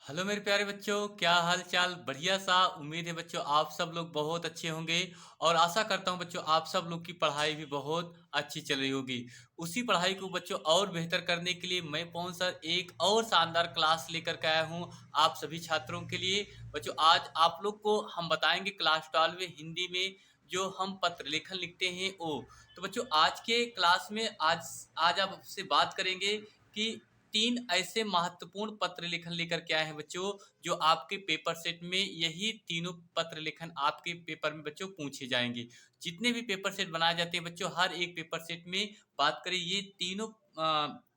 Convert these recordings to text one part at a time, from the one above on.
Hello मेरे प्यारे बच्चों, क्या हाल चाल। बढ़िया सा। उम्मीद है बच्चों आप सब लोग बहुत अच्छे होंगे और आशा करता हूं बच्चों आप सब लोग की पढ़ाई भी बहुत अच्छी चल रही होगी। उसी पढ़ाई को बच्चों और बेहतर करने के लिए मैं पवन सर एक और शानदार क्लास लेकर के आया हूं आप सभी छात्रों के लिए। बच्चों आज आप लोग को हम बताएंगे क्लास 12 में हिंदी में जो हम पत्र लेखन लिखते हैं वो। तो बच्चों आज के क्लास में आज आज आपसे बात करेंगे कि तीन ऐसे महत्वपूर्ण पत्र लेखन लेकर के आए हैं बच्चों, जो आपके पेपर सेट में यही तीनों पत्र लेखन आपके पेपर में बच्चों पूछे जाएंगे। जितने भी पेपर सेट बनाए जाते हैं बच्चों, हर एक पेपर सेट में बात करें ये तीनों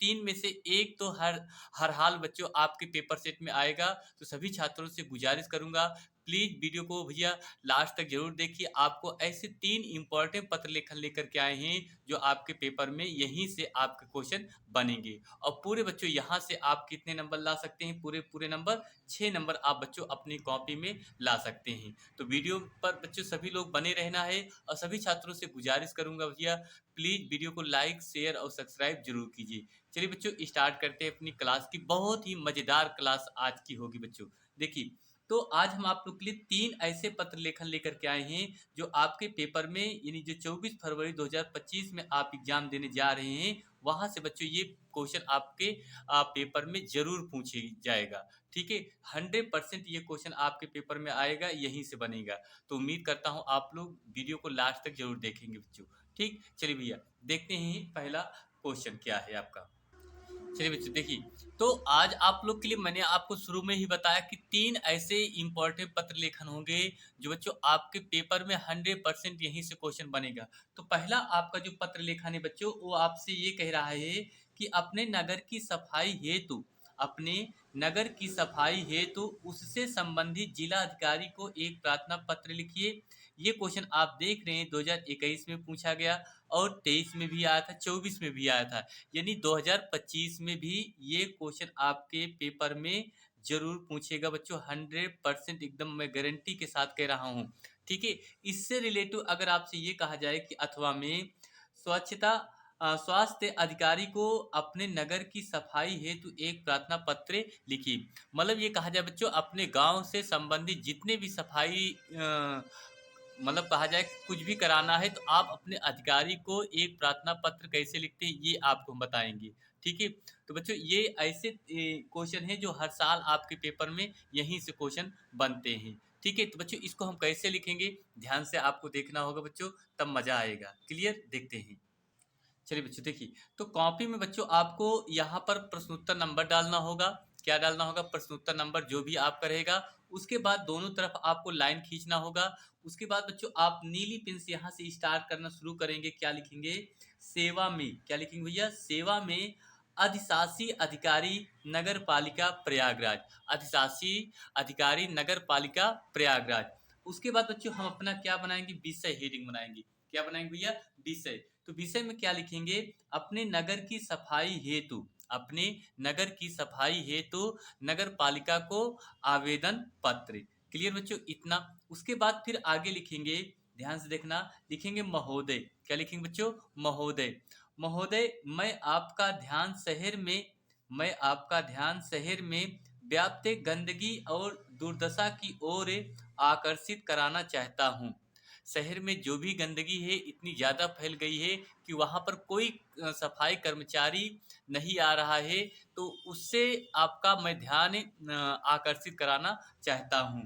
तीन में से एक तो हर हाल बच्चों आपके पेपर सेट में आएगा। तो सभी छात्रों से गुजारिश करूंगा प्लीज वीडियो को भैया लास्ट तक जरूर देखिए। आपको ऐसे तीन इंपॉर्टेंट पत्र लेखन लेकर के आए हैं जो आपके पेपर में यहीं से आपके क्वेश्चन बनेंगे। और पूरे बच्चों यहाँ से आप कितने नंबर ला सकते हैं? पूरे पूरे नंबर 6 नंबर आप बच्चों अपनी कॉपी में ला सकते हैं। तो वीडियो पर बच्चों सभी लोग बने रहना है और सभी छात्रों से गुजारिश करूंगा भैया प्लीज वीडियो को लाइक शेयर और सब्सक्राइब जरूर कीजिए। चलिए बच्चों स्टार्ट करते हैं अपनी क्लास की। बहुत ही मजेदार क्लास आज की होगी बच्चों। देखिए, तो आज हम आप लोग के लिए तीन ऐसे पत्र लेखन लेकर के आए हैं जो आपके पेपर में यानी जो 24 फरवरी 2025 में आप एग्जाम देने जा रहे हैं वहां से बच्चों ये क्वेश्चन आपके पेपर में जरूर पूछे जाएगा। ठीक है, 100% ये क्वेश्चन आपके पेपर में आएगा, यहीं से बनेगा। तो उम्मीद करता हूँ आप लोग वीडियो को लास्ट तक जरूर देखेंगे बच्चों। ठीक, चलिए भैया देखते हैं पहला क्वेश्चन क्या है आपका। चलिए बच्चों देखिए, तो आज आप लोग के लिए मैंने आपको शुरू में ही बताया कि तीन ऐसे इंपॉर्टेंट पत्र लेखन होंगे जो बच्चों आपके पेपर में 100% यहीं से क्वेश्चन बनेगा। तो पहला आपका जो पत्र लेखन है बच्चों वो आपसे ये कह रहा है कि अपने नगर की सफाई हेतु अपने नगर की सफाई हेतु उससे संबंधित जिला अधिकारी को एक प्रार्थना पत्र लिखिए। ये क्वेश्चन आप देख रहे हैं 2021 में पूछा गया और 23 में भी आया था, 24 में भी आया था, यानी 2025 में भी ये क्वेश्चन आपके पेपर में जरूर पूछेगा बच्चों। 100% एकदम मैं गारंटी के साथ कह रहा हूँ। ठीक है, इससे रिलेटिव अगर आपसे ये कहा जाए कि अथवा में स्वच्छता स्वास्थ्य अधिकारी को अपने नगर की सफाई हेतु एक प्रार्थना पत्र लिखिए। मतलब ये कहा जाए बच्चों अपने गांव से संबंधित जितने भी सफाई मतलब कहा जाए कुछ भी कराना है तो आप अपने अधिकारी को एक प्रार्थना पत्र कैसे लिखते हैं ये आपको हम बताएंगे। ठीक है, तो बच्चों ये ऐसे क्वेश्चन है जो हर साल आपके पेपर में यहीं से क्वेश्चन बनते हैं। ठीक है, तो बच्चों इसको हम कैसे लिखेंगे ध्यान से आपको देखना होगा बच्चों, तब मजा आएगा। क्लियर, देखते हैं। चलिए बच्चों देखिए, तो कॉपी में बच्चों आपको यहाँ पर प्रश्नोत्तर नंबर डालना होगा। क्या डालना होगा? प्रश्नोत्तर नंबर जो भी आपका रहेगा। उसके बाद दोनों तरफ आपको लाइन खींचना होगा। उसके बाद बच्चों आप नीली पेन से यहाँ से स्टार्ट करना शुरू करेंगे। क्या लिखेंगे? सेवा में। क्या लिखेंगे भैया? सेवा में अधिशासी अधिकारी नगर पालिका प्रयागराज। अधिशासी अधिकारी नगर पालिका प्रयागराज। उसके बाद बच्चों हम अपना क्या बनाएंगे? विषय हेडिंग बनाएंगे। क्या बनाएंगे भैया? विषय। तो विषय में क्या लिखेंगे? अपने नगर की सफाई हेतु अपने नगर की सफाई हेतु नगर पालिका को आवेदन पत्र। क्लियर बच्चों, इतना। उसके बाद फिर आगे लिखेंगे, ध्यान से देखना, लिखेंगे महोदय। क्या लिखेंगे बच्चों? महोदय। महोदय, मैं आपका ध्यान शहर में व्याप्त गंदगी और दुर्दशा की ओर आकर्षित कराना चाहता हूँ। शहर में जो भी गंदगी है इतनी ज़्यादा फैल गई है कि वहाँ पर कोई सफाई कर्मचारी नहीं आ रहा है, तो उससे आपका मैं ध्यान आकर्षित कराना चाहता हूँ।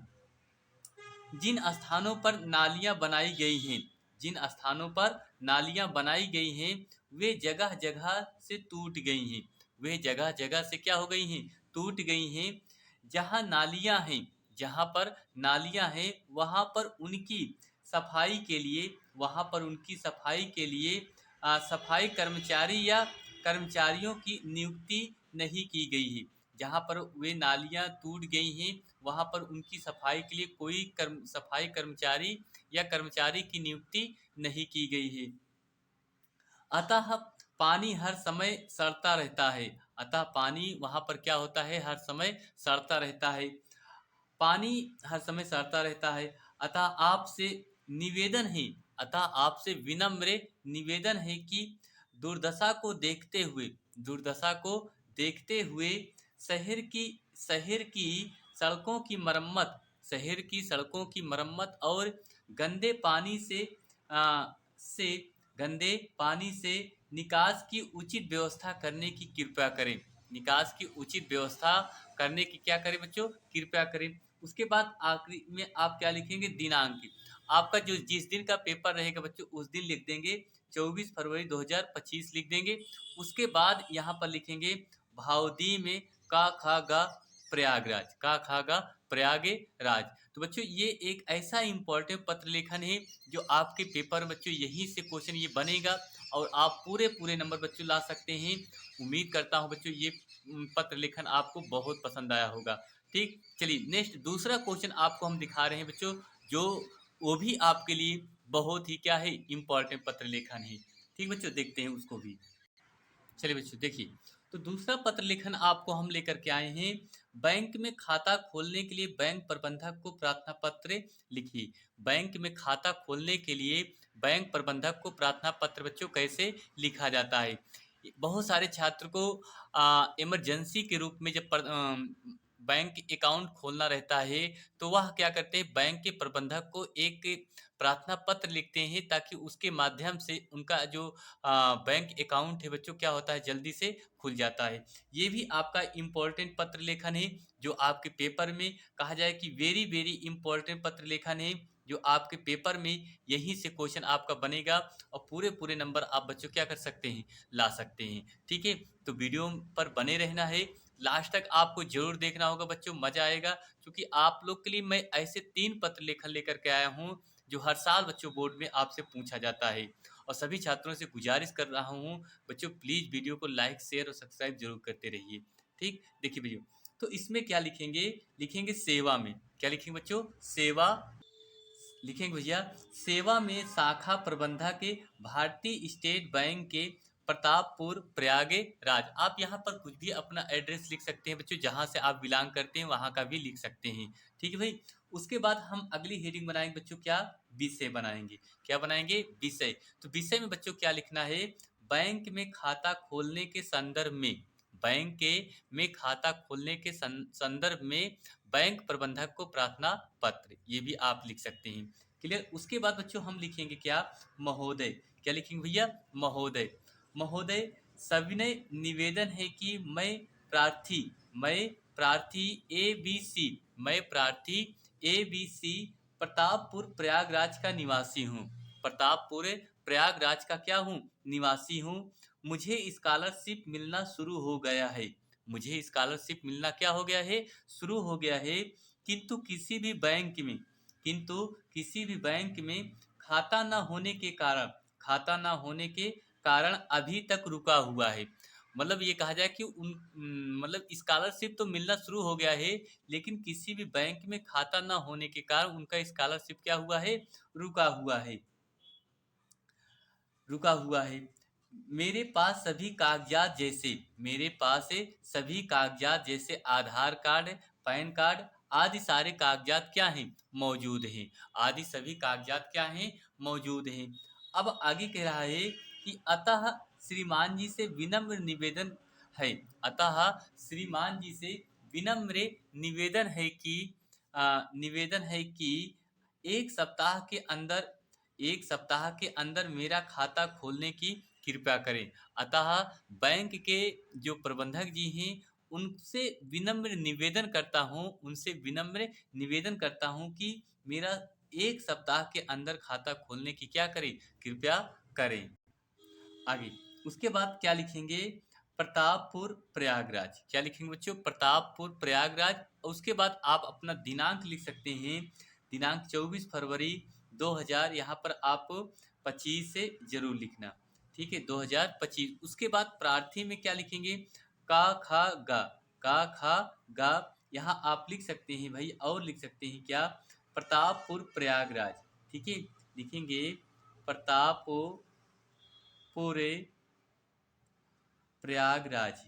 जिन स्थानों पर नालियाँ बनाई गई हैं जिन स्थानों पर नालियाँ बनाई गई हैं वे जगह जगह से टूट गई हैं। वे जगह जगह से क्या हो गई हैं? टूट गई हैं। जहाँ नालियाँ हैं जहाँ पर नालियाँ हैं वहाँ पर उनकी सफाई के लिए वहाँ पर उनकी सफाई के लिए सफाई कर्मचारी या कर्मचारियों की नियुक्ति नहीं की गई है। जहाँ पर वे नालियाँ टूट गई हैं वहाँ पर उनकी सफाई के लिए कोई सफाई कर्मचारी या कर्मचारी की नियुक्ति नहीं की गई है। अतः पानी हर समय सड़ता रहता है। अतः पानी वहाँ पर क्या होता है? हर समय सड़ता रहता है। पानी हर समय सड़ता रहता है। अतः आपसे निवेदन है अतः आपसे विनम्र निवेदन है कि दुर्दशा को देखते हुए दुर्दशा को देखते हुए शहर की शहर की सड़कों की मरम्मत, शहर की सड़कों की मरम्मत और गंदे पानी से गंदे पानी से निकास की उचित व्यवस्था करने की कृपया करें। निकास की उचित व्यवस्था करने की क्या करें बच्चों, कृपया करें। उसके बाद आखिरी में आप क्या लिखेंगे, दिनांक। आपका जो जिस दिन का पेपर रहेगा बच्चों उस दिन लिख देंगे 24 फरवरी 2025 लिख देंगे। उसके बाद यहाँ पर लिखेंगे भावदी में का खा गा प्रयागराज, का खा गा प्रयागराज। तो बच्चों ये एक ऐसा इंपॉर्टेंट पत्र लेखन है जो आपके पेपर में बच्चों यहीं से क्वेश्चन ये बनेगा और आप पूरे पूरे नंबर बच्चों ला सकते हैं। उम्मीद करता हूँ बच्चों ये पत्र लेखन आपको बहुत पसंद आया होगा। ठीक, चलिए नेक्स्ट दूसरा क्वेश्चन आपको हम दिखा रहे हैं बच्चों, जो वो भी आपके लिए बहुत ही क्या है, इंपॉर्टेंट पत्र लेखन है। ठीक बच्चों, देखते हैं उसको भी। चलिए बच्चों देखिए, तो दूसरा पत्र लेखन आपको हम लेकर के आए हैं, बैंक में खाता खोलने के लिए बैंक प्रबंधक को प्रार्थना पत्र लिखिए। बैंक में खाता खोलने के लिए बैंक प्रबंधक को प्रार्थना पत्र बच्चों कैसे लिखा जाता है। बहुत सारे छात्र को इमरजेंसी के रूप में जब बैंक अकाउंट खोलना रहता है तो वह क्या करते हैं, बैंक के प्रबंधक को एक प्रार्थना पत्र लिखते हैं ताकि उसके माध्यम से उनका जो बैंक अकाउंट है बच्चों क्या होता है, जल्दी से खुल जाता है। ये भी आपका इम्पोर्टेंट पत्र लेखन है जो आपके पेपर में कहा जाए कि वेरी वेरी इंपॉर्टेंट पत्र लेखन है, जो आपके पेपर में यहीं से क्वेश्चन आपका बनेगा और पूरे पूरे नंबर आप बच्चों क्या कर सकते हैं, ला सकते हैं। ठीक है, तो वीडियो पर बने रहना है, लास्ट तक आपको जरूर देखना होगा बच्चों, मजा आएगा। क्योंकि आप लोग के लिए मैं ऐसे 3 पत्र लेखन लेकर के आया हूँ जो हर साल बच्चों बोर्ड में आपसे पूछा जाता है। और सभी छात्रों से गुजारिश कर रहा हूँ बच्चों, प्लीज वीडियो को लाइक शेयर और सब्सक्राइब जरूर करते रहिए। ठीक, देखिए भैया, तो इसमें क्या लिखेंगे, लिखेंगे सेवा में, क्या लिखेंगे बच्चों, सेवा लिखेंगे भैया। सेवा में शाखा प्रबंधक के भारतीय स्टेट बैंक के प्रतापपुर प्रयागराज। आप यहाँ पर कुछ भी अपना एड्रेस लिख सकते हैं बच्चों, जहाँ से आप बिलोंग करते हैं वहाँ का भी लिख सकते हैं। ठीक है भाई, उसके बाद हम अगली हेडिंग बनाएंगे बच्चों, क्या विषय बनाएंगे, क्या बनाएंगे, विषय। तो विषय में बच्चों क्या लिखना है, बैंक में खाता खोलने के संदर्भ में, बैंक के में खाता खोलने के संदर्भ में बैंक प्रबंधक को प्रार्थना पत्र, ये भी आप लिख सकते हैं। क्लियर, उसके बाद बच्चों हम लिखेंगे क्या, महोदय, क्या लिखेंगे भैया, महोदय। महोदय सविनय निवेदन है कि मैं प्रार्थी ABC, मैं प्रार्थी ABC प्रतापपुर प्रयागराज का निवासी हूँ, प्रतापपुर प्रयागराज का क्या हूँ, निवासी हूँ। मुझे स्कॉलरशिप मिलना शुरू हो गया है, मुझे स्कॉलरशिप मिलना क्या हो गया है, शुरू हो गया है। किंतु किसी भी बैंक में, किंतु किसी भी बैंक में खाता ना होने के कारण, खाता ना होने के कारण अभी तक रुका हुआ है। मतलब ये कहा जाए कि मतलब स्कॉलरशिप तो मिलना शुरू हो गया है, लेकिन किसी भी बैंक में खाता ना होने के कारण उनका स्कॉलरशिप क्या हुआ है, रुका हुआ है, रुका हुआ है। मेरे पास सभी कागजात जैसे, मेरे पास सभी कागजात जैसे आधार कार्ड, पैन कार्ड आदि सारे कागजात क्या हैं, मौजूद हैं, आदि सभी कागजात क्या हैं, मौजूद हैं। अब आगे कह रहा है कि अतः श्रीमान जी से विनम्र निवेदन है, अतः श्रीमान जी से विनम्र निवेदन है कि निवेदन है कि एक सप्ताह के अंदर, एक सप्ताह के अंदर मेरा खाता खोलने की कृपया करें। अतः बैंक के जो प्रबंधक जी हैं उनसे विनम्र निवेदन करता हूँ, उनसे विनम्र निवेदन करता हूँ कि मेरा एक सप्ताह के अंदर खाता खोलने की क्या करें, कृपया करें। आगे उसके बाद क्या लिखेंगे, प्रतापपुर प्रयागराज, क्या लिखेंगे बच्चों, प्रतापपुर प्रयागराज। उसके बाद आप अपना दिनांक लिख सकते हैं, दिनांक 24 फरवरी 2000, यहाँ पर आप 25 से जरूर लिखना। ठीक है, 2025। उसके बाद प्रार्थी में क्या लिखेंगे, का खा गा, का खा गा, यहाँ आप लिख सकते हैं भाई, और लिख सकते हैं क्या, प्रतापपुर प्रयागराज। ठीक है, लिखेंगे प्रतापपुर प्रयागराज,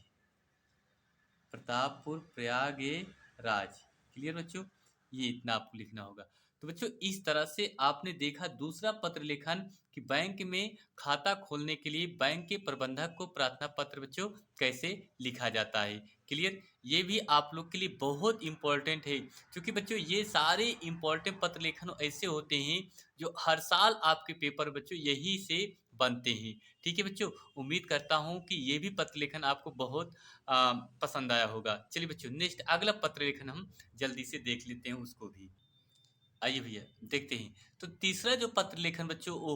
प्रतापपुर प्रयागराज। क्लियर बच्चों, ये इतना आपको लिखना होगा। तो बच्चों इस तरह से आपने देखा दूसरा पत्र लेखन कि बैंक में खाता खोलने के लिए बैंक के प्रबंधक को प्रार्थना पत्र बच्चों कैसे लिखा जाता है। क्लियर? ये भी आप लोग के लिए बहुत इंपॉर्टेंट है, क्योंकि बच्चों ये सारे इंपॉर्टेंट पत्र लेखन ऐसे होते हैं जो हर साल आपके पेपर बच्चों यही से बनते हैं। ठीक है बच्चों, उम्मीद करता हूँ कि ये भी पत्र लेखन आपको बहुत पसंद आया होगा। चलिए बच्चों, नेक्स्ट अगला पत्र लेखन हम जल्दी से देख लेते हैं उसको भी। आइए भैया देखते हैं। तो तीसरा जो पत्र लेखन बच्चों वो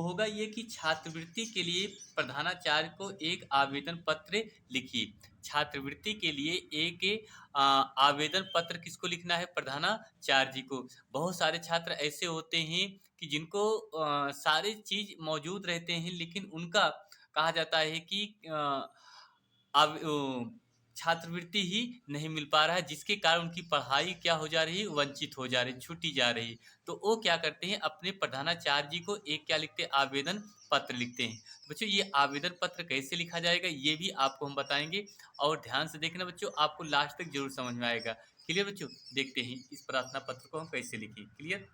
होगा ये कि छात्रवृत्ति के लिए प्रधानाचार्य को एक आवेदन पत्र लिखिए। छात्रवृत्ति के लिए एक आवेदन पत्र किसको लिखना है? प्रधानाचार्य जी को। बहुत सारे छात्र ऐसे होते हैं कि जिनको सारे चीज मौजूद रहते हैं, लेकिन उनका कहा जाता है कि छात्रवृत्ति ही नहीं मिल पा रहा है, जिसके कारण उनकी पढ़ाई क्या हो जा रही है? वंचित हो जा रही, छूटी जा रही। तो वो क्या करते हैं, अपने प्रधानाचार्य जी को एक क्या लिखते हैं? आवेदन पत्र लिखते हैं। तो बच्चों ये आवेदन पत्र कैसे लिखा जाएगा ये भी आपको हम बताएंगे, और ध्यान से देखना बच्चों, आपको लास्ट तक जरूर समझ में आएगा। क्लियर बच्चों? देखते हैं इस प्रार्थना पत्र को हम कैसे लिखें। क्लियर?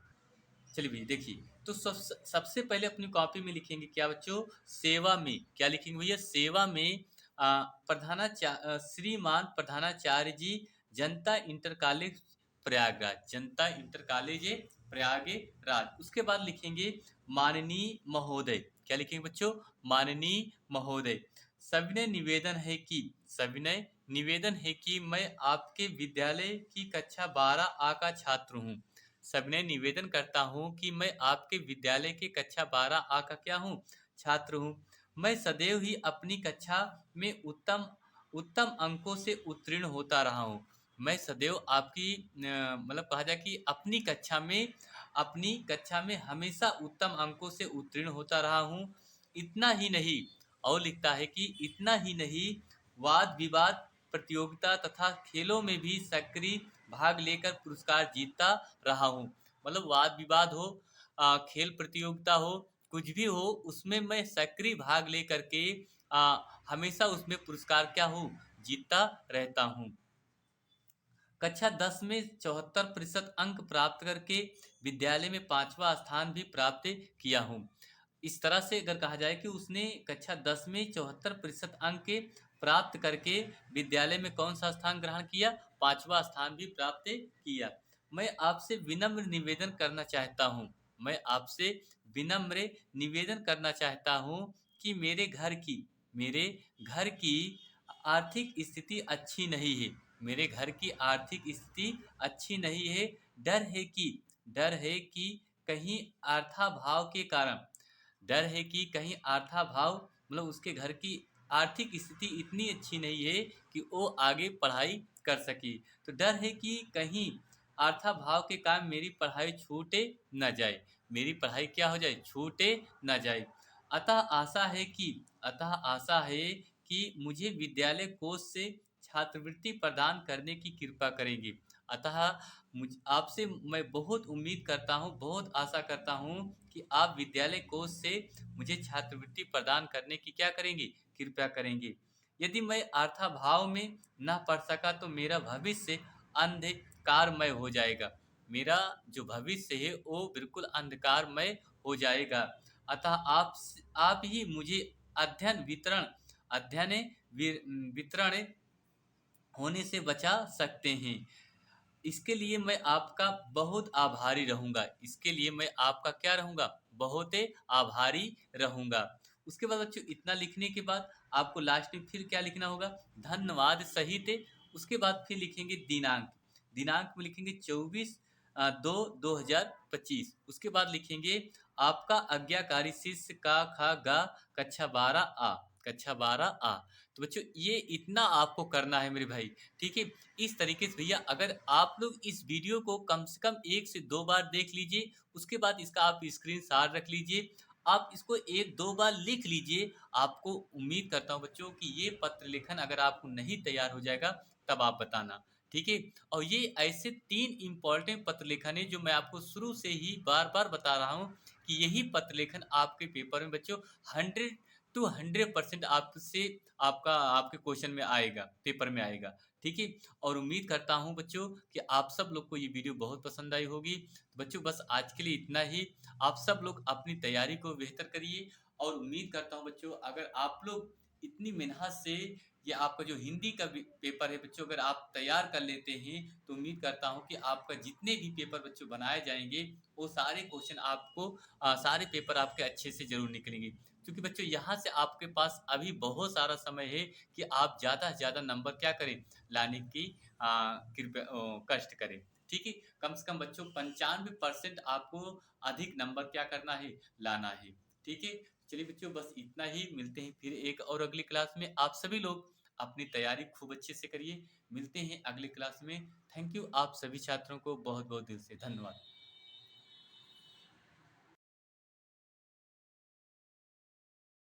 चलिए भैया देखिए, तो सबसे पहले अपनी कॉपी में लिखेंगे क्या बच्चों? सेवा में। क्या लिखेंगे भैया? सेवा में श्रीमान प्रधानाचार्य जी, जनता इंटर कॉलेज प्रयागराज। जनता इंटर कॉलेज प्रयागराज। उसके बाद लिखेंगे माननीय महोदय। क्या लिखेंगे बच्चों? माननीय महोदय, सविनय निवेदन है कि सविनय निवेदन है कि मैं आपके विद्यालय की कक्षा 12 आ का छात्र हूँ। सविनय निवेदन करता हूँ कि मैं आपके विद्यालय के कक्षा 12 आ का क्या हूँ? छात्र हूँ। मैं सदैव ही अपनी कक्षा में उत्तम उत्तम अंकों से उत्तीर्ण होता रहा हूँ। मैं सदैव आपकी मतलब कहा जाए कि अपनी कक्षा में हमेशा उत्तम अंकों से उत्तीर्ण होता रहा हूँ। इतना ही नहीं, और लिखता है कि इतना ही नहीं, वाद विवाद प्रतियोगिता तथा खेलों में भी सक्रिय भाग लेकर पुरस्कार जीतता रहा हूँ। मतलब वाद विवाद हो, खेल प्रतियोगिता हो, कुछ भी हो, उसमें मैं सक्रिय भाग लेकर के हमेशा उसमें पुरस्कार क्या हूँ? जीतता रहता हूँ। कक्षा 10 में 74% अंक प्राप्त करके विद्यालय में 5वां स्थान भी प्राप्त किया हूँ। इस तरह से अगर कहा जाए कि उसने कक्षा 10 में 74% अंक प्राप्त करके विद्यालय में कौन सा स्थान ग्रहण किया? 5वां स्थान भी प्राप्त किया। मैं आपसे विनम्र निवेदन करना चाहता हूँ। मैं आपसे विनम्र निवेदन करना चाहता हूँ कि मेरे घर की आर्थिक स्थिति अच्छी नहीं है। मेरे घर की आर्थिक स्थिति अच्छी नहीं है। डर है कि कहीं अर्थाभाव के कारण, डर है कि कहीं अर्थाभाव मतलब उसके घर की आर्थिक स्थिति इतनी अच्छी नहीं है कि वो आगे पढ़ाई कर सके। तो डर है कि कहीं अर्थाभाव के कारण मेरी पढ़ाई छूटे न जाए। मेरी पढ़ाई क्या हो जाए? छूटे न जाए। अतः आशा है कि मुझे विद्यालय कोष से छात्रवृत्ति प्रदान करने की कृपा करेंगे। अतः मुझ आपसे मैं बहुत उम्मीद करता हूँ, बहुत आशा करता हूँ कि आप विद्यालय कोष से मुझे छात्रवृत्ति प्रदान करने की क्या करेंगे? कृपया करेंगे। यदि मैं अर्थाभाव में न पढ़ सका तो मेरा भविष्य अंधकारमय हो जाएगा। मेरा जो भविष्य है वो बिल्कुल अंधकारमय हो जाएगा। अतः आप ही मुझे अध्ययन वितरण होने से बचा सकते हैं। इसके लिए मैं आपका बहुत आभारी रहूँगा। इसके लिए मैं आपका क्या रहूँगा? बहुत आभारी रहूँगा। उसके बाद बच्चों इतना लिखने के बाद आपको लास्ट में फिर क्या लिखना होगा? धन्यवाद सहित। उसके बाद फिर लिखेंगे दिनांक। दिनांक में लिखेंगे 24/2/2025। उसके बाद लिखेंगे आपका आज्ञाकारी शिष्य का खा गा कक्षा 12 आ। कक्षा 12 आ। तो बच्चों ये इतना आपको करना है मेरे भाई। ठीक है, इस तरीके से भैया अगर आप लोग इस वीडियो को कम से कम 1 से 2 बार देख लीजिए, उसके बाद इसका आप स्क्रीनशॉट रख लीजिए, आप इसको 1-2 बार लिख लीजिए। आपको उम्मीद करता हूँ बच्चों कि ये पत्र लेखन अगर आपको नहीं तैयार हो जाएगा तब आप बताना। ठीक है, और ये ऐसे 3 इंपॉर्टेंट पत्र लेखन है जो मैं आपको शुरू से ही बार-बार बता रहा हूँ कि यही पत्र लेखन आपके पेपर में बच्चों 100 to 100% आपसे आपका आपके क्वेश्चन में आएगा, पेपर में आएगा। ठीक है? और उम्मीद करता हूँ बच्चों कि आप सब लोग को ये वीडियो बहुत पसंद आई होगी। तो बच्चों बस आज के लिए इतना ही। आप सब लोग अपनी तैयारी को बेहतर करिए और उम्मीद करता हूँ बच्चों अगर आप लोग इतनी मेहनत से ये आपका जो हिंदी का पेपर है बच्चों अगर आप तैयार कर लेते हैं तो उम्मीद करता हूँ कि आपका जितने भी पेपर बच्चों बनाए जाएँगे वो सारे क्वेश्चन आपको सारे पेपर आपके अच्छे से ज़रूर निकलेंगे। क्योंकि बच्चों यहाँ से आपके पास अभी बहुत सारा समय है कि आप ज़्यादा से ज़्यादा नंबर क्या करें लाने की कृपया कष्ट करें। ठीक है? कम से कम बच्चों 95% आपको अधिक नंबर क्या करना है, लाना है। ठीक है? चलिए बच्चों बस इतना ही, मिलते हैं फिर एक और अगली क्लास में। आप सभी लोग अपनी तैयारी खूब अच्छे से करिए। मिलते हैं अगली क्लास में। थैंक यू आप सभी छात्रों को बहुत-बहुत दिल से धन्यवाद।